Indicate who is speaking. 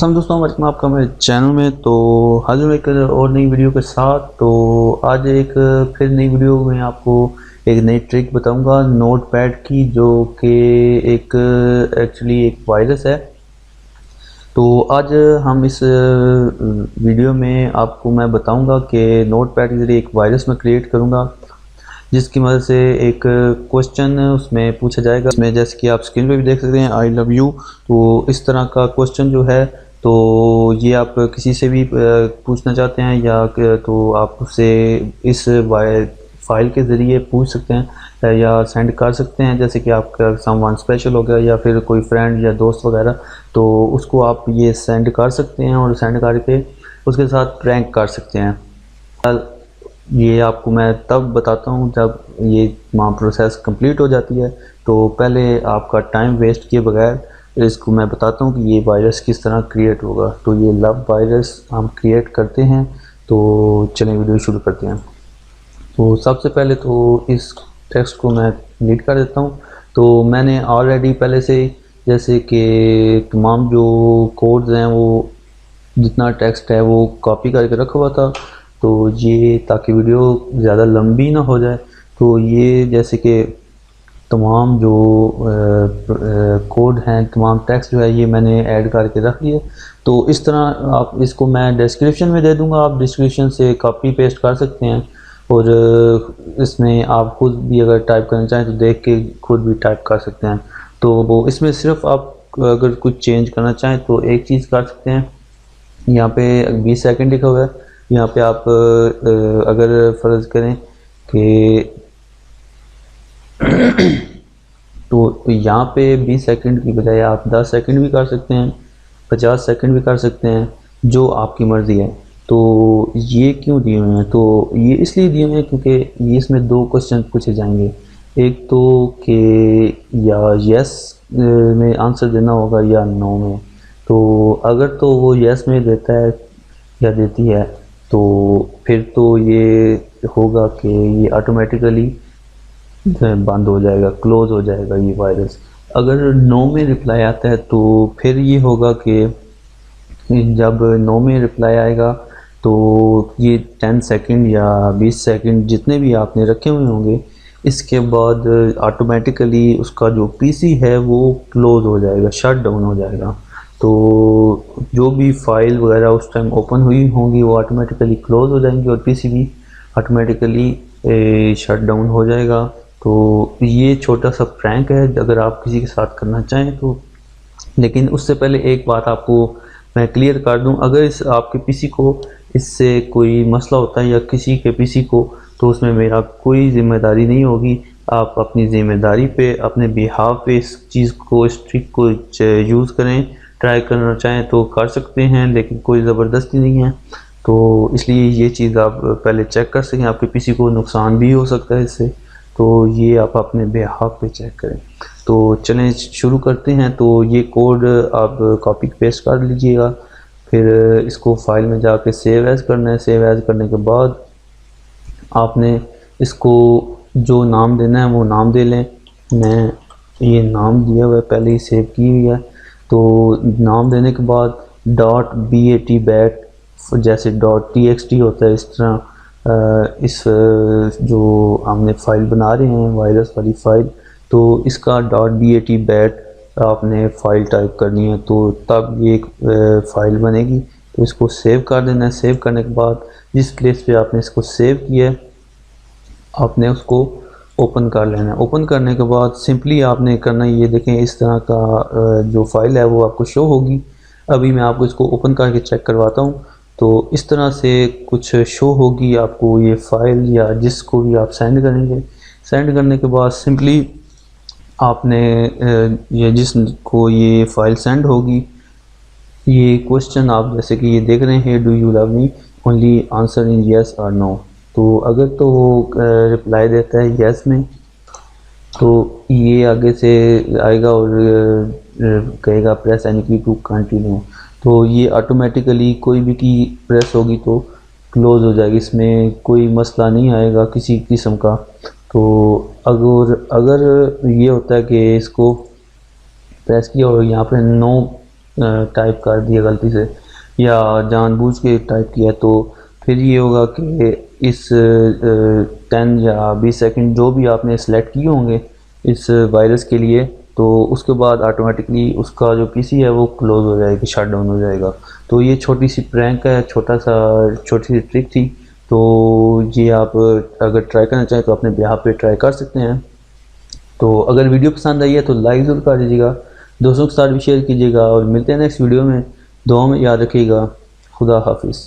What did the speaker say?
Speaker 1: असलम दोस्तों, वेलकम आपका मेरे चैनल में। तो हाजिर हूँ एक और नई वीडियो के साथ। तो आज एक फिर नई वीडियो में आपको एक नई ट्रिक बताऊंगा नोटपैड की, जो कि एक एक्चुअली एक वायरस है। तो आज हम इस वीडियो में आपको मैं बताऊंगा कि नोटपैड के ज़रिए एक वायरस मैं क्रिएट करूंगा, जिसकी मदद से एक क्वेश्चन उसमें पूछा जाएगा। इसमें जैसे कि आप स्क्रीन पे भी देख सकते हैं, आई लव यू। तो इस तरह का क्वेश्चन जो है, तो ये आप किसी से भी पूछना चाहते हैं या तो आप उससे इस फाइल के ज़रिए पूछ सकते हैं या सेंड कर सकते हैं। जैसे कि आपका समवन स्पेशल हो गया या फिर कोई फ्रेंड या दोस्त वगैरह, तो उसको आप ये सेंड कर सकते हैं और सेंड करके उसके साथ प्रैंक कर सकते हैं। ये आपको मैं तब बताता हूँ जब ये तमाम प्रोसेस कंप्लीट हो जाती है। तो पहले आपका टाइम वेस्ट किए बगैर इसको मैं बताता हूँ कि ये वायरस किस तरह क्रिएट होगा। तो ये लव वायरस हम क्रिएट करते हैं। तो चलें वीडियो शुरू करते हैं। तो सबसे पहले तो इस टेक्स्ट को मैं डिलीट कर देता हूँ। तो मैंने ऑलरेडी पहले से जैसे कि तमाम जो कोड्स हैं वो जितना टेक्स्ट है वो कॉपी करके रखा हुआ था। तो ये ताकि वीडियो ज़्यादा लंबी ना हो जाए, तो ये जैसे कि तमाम जो कोड हैं, तमाम टेक्स्ट जो है, ये मैंने ऐड करके रख दिए। तो इस तरह आप इसको मैं डिस्क्रिप्शन में दे दूंगा, आप डिस्क्रिप्शन से कॉपी पेस्ट कर सकते हैं। और इसमें आप खुद भी अगर टाइप करना चाहें तो देख के खुद भी टाइप कर सकते हैं। तो वो इसमें सिर्फ आप अगर कुछ चेंज करना चाहें तो एक चीज़ कर सकते हैं। यहाँ पे 20 सेकंड लिखा हुआ है। यहाँ पे आप अगर फ़र्ज़ करें कि तो यहाँ पे 20 सेकंड की बजाय आप 10 सेकंड भी कर सकते हैं, 50 सेकंड भी कर सकते हैं, जो आपकी मर्ज़ी है। तो ये क्यों दिए हुए हैं? तो ये इसलिए दिए हुए हैं क्योंकि ये इसमें दो क्वेश्चन पूछे जाएंगे। एक तो कि या यस में आंसर देना होगा या नो में। तो अगर तो वो यस में देता है या देती है, तो फिर तो ये होगा कि ये ऑटोमेटिकली बंद हो जाएगा, क्लोज़ हो जाएगा ये वायरस। अगर नो में रिप्लाई आता है तो फिर ये होगा कि जब नो में रिप्लाई आएगा तो ये 10 सेकंड या 20 सेकंड जितने भी आपने रखे हुए होंगे, इसके बाद ऑटोमेटिकली उसका जो पीसी है वो क्लोज़ हो जाएगा, शट डाउन हो जाएगा। तो जो भी फाइल वगैरह उस टाइम ओपन हुई होंगी वो ऑटोमेटिकली क्लोज़ हो जाएंगी और पीसी भी ऑटोमेटिकली शट डाउन हो जाएगा। तो ये छोटा सा प्रैंक है, अगर आप किसी के साथ करना चाहें तो। लेकिन उससे पहले एक बात आपको मैं क्लियर कर दूं, अगर इस आपके पीसी को इससे कोई मसला होता है या किसी के पीसी को, तो उसमें मेरा कोई ज़िम्मेदारी नहीं होगी। आप अपनी ज़िम्मेदारी पे, अपने बिहाव पे इस चीज़ को, इस ट्रिक को यूज़ करें। ट्राई करना चाहें तो कर सकते हैं, लेकिन कोई ज़बरदस्ती नहीं है। तो इसलिए ये चीज़ आप पहले चेक कर सकें, आपके पीसी को नुकसान भी हो सकता है इससे। तो ये आप अपने बिहाव पे चेक करें। तो चलें शुरू करते हैं। तो ये कोड आप कॉपी पेस्ट कर लीजिएगा, फिर इसको फाइल में जाके सेव एज़ करना है। सेव एज़ करने के बाद आपने इसको जो नाम देना है वो नाम दे लें। मैं ये नाम दिया हुआ है, पहले ही सेव की हुई है। तो नाम देने के बाद .bat जैसे .txt होता है, इस तरह इस जो हमने फ़ाइल बना रहे हैं वायरस वाली फ़ाइल, तो इसका .bat आपने फ़ाइल टाइप करनी है, तो तब ये एक फ़ाइल बनेगी। तो इसको सेव कर देना है। सेव करने के बाद जिस प्लेस पे आपने इसको सेव किया है, आपने उसको ओपन कर लेना है। ओपन करने के बाद सिंपली आपने करना है, ये देखें इस तरह का जो फाइल है वो आपको शो होगी। अभी मैं आपको इसको ओपन करके चेक करवाता हूँ। तो इस तरह से कुछ शो होगी आपको ये फ़ाइल, या जिसको भी आप सेंड करेंगे। सेंड करने के बाद सिंपली आपने ये जिसको ये फ़ाइल सेंड होगी, ये क्वेश्चन आप जैसे कि ये देख रहे हैं, do you love me, only answer in yes और नो। तो अगर तो वो रिप्लाई देता है येस में, तो ये आगे से आएगा और कहेगा प्रेस एनी की टू कंटिन्यू। तो ये ऑटोमेटिकली कोई भी की प्रेस होगी तो क्लोज़ हो जाएगी, इसमें कोई मसला नहीं आएगा किसी किस्म का। तो अगर ये होता है कि इसको प्रेस किया और यहाँ पे नो टाइप कर दिया गलती से या जानबूझ के टाइप किया, तो फिर ये होगा कि इस 10 या 20 सेकंड जो भी आपने सेलेक्ट किए होंगे इस वायरस के लिए, तो उसके बाद ऑटोमेटिकली उसका जो पीसी है वो क्लोज़ हो जाएगी, शट डाउन हो जाएगा। तो ये छोटी सी प्रैंक है, छोटी सी ट्रिक थी। तो ये आप अगर ट्राई करना चाहें तो अपने बिहाफ पे ट्राई कर सकते हैं। तो अगर वीडियो पसंद आई है तो लाइक ज़रूर कर दीजिएगा, दोस्तों के साथ भी शेयर कीजिएगा और मिलते हैं नेक्स्ट वीडियो में। दुआ में याद रखिएगा। खुदा हाफिज़।